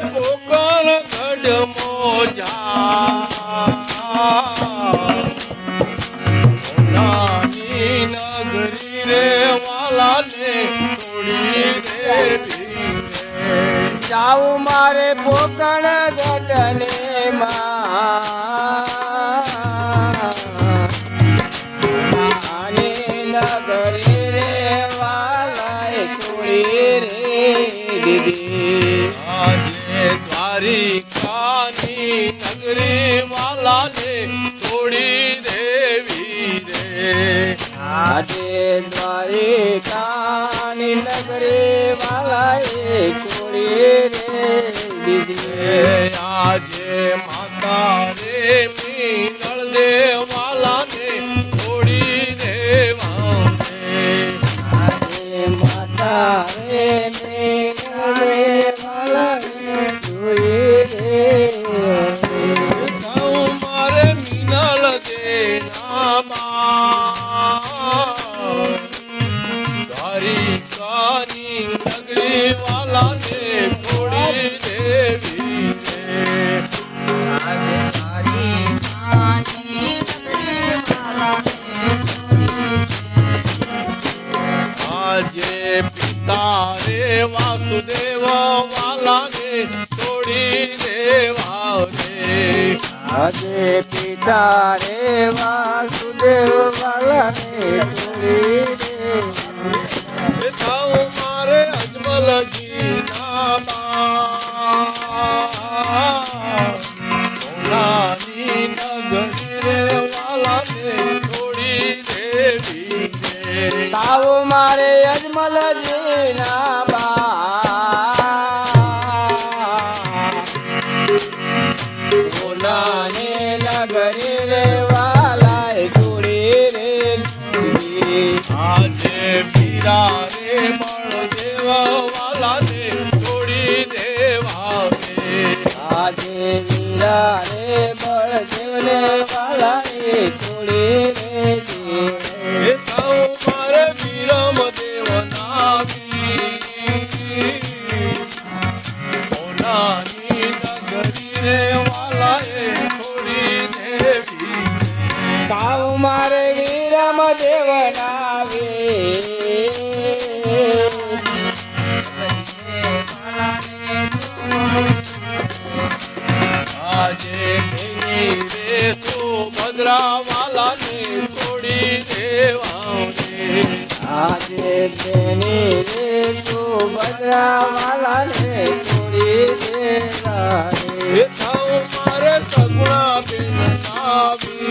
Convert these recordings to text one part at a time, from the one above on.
પોકળ ગઢ નાની નગરી રે વાલાને છોડી દેવી જાઉં મારે પોકળ ગઢને નગરી રે વાલાએ છોડી રે દીધી આજે દ્વારિકાની નગરી વાલાને છોડી દેવી રે આજે દ્વારિકાની નગરી વાલાએ છોડી રે દીધી આજે માતા રે મીનળ દેવાલાને છોડી દેવાને આજે માતા રે મીનળ દેવાલાને છોડી રે મારે મીનળ દ્વારિકાની નગરી વાલાને છોડી દેવી આજે પિતા રે વાસુદેવ વાલાને છોડી દેવા રે આજે પિતા રે વાસુદેવ વાલાને છોડી દે મારે અજમલજી નાની નગરી રે વાલાને છોડી દેવી તાવ મારે અજમલજી ના બોલાને નગરી રે વાલાએ છોડી રે આજે પીરા રે બળદેવ વાલાને છોડી દેવા આજે વીરા રે બળદેવને વાલાએ છોડી રે મારે વિરમ દેવ નાની નગરી રે વાલાએ છોડી દેવી તાવ મારે વિરમ દેવ આજે રે સુભદ્રા વાલાને છોડી દેવા આજે તેની રે સુભદ્રા વાલાને છોડી દેવા મારે સગુણા બેન આજે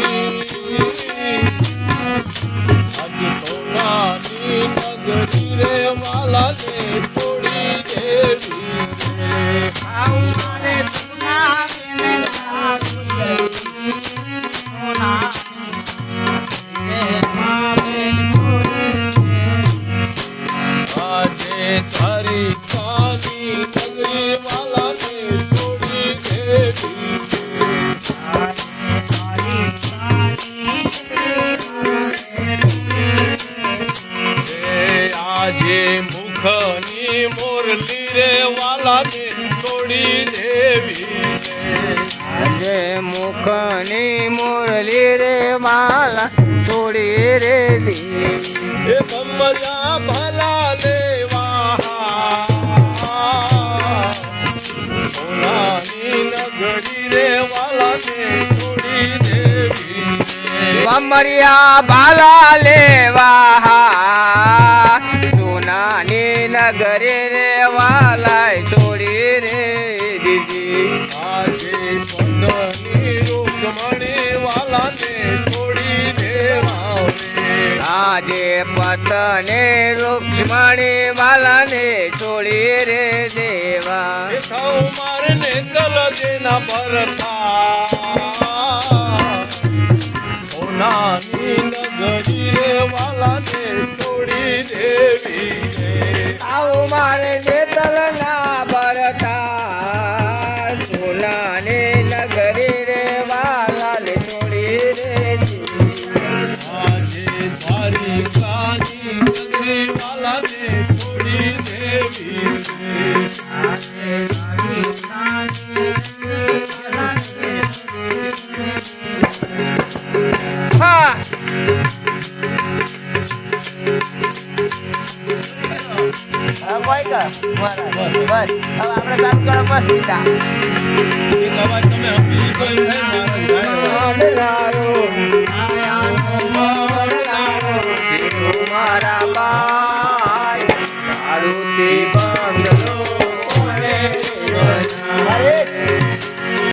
સોનાની નગરી રે વાલાને છોડી દેવી આજે દ્વારિકાની નગરી વાલાને છોડી દેવી આજે મુખની મુરલી રે વાલાને છોડી દેવી આજે મુખની મુરલી રે વાલા છોડી રે દી એ બમ્બજા ભલા દેવા સોનાની નગરી રે વાલાને છોડી દેવી બમરિયા બાલા લેવા સોનાની નગરી રે વાલાએ છોડી રે દીધી આજે પંડની રૂકમણી વાલાને છોડી દેવા આજે પતને રૂક્ષ્મણી વાલાને છોડી રે દેવા મારે ને કલ દેના ભરતા સોનાની નગરી રે વાલાને છોડી દેવી આવું મારે નેતલ ના ભરતા સોનાની નગરી રે વાલાને છોડી રે આજે દ્વારિકાની નગરી વાલાને વાલાને છોડી દેવી હા કોઈ કર બસ હવે આપણે ચાલુ કરો બસ દીધા એક અવાજ તમે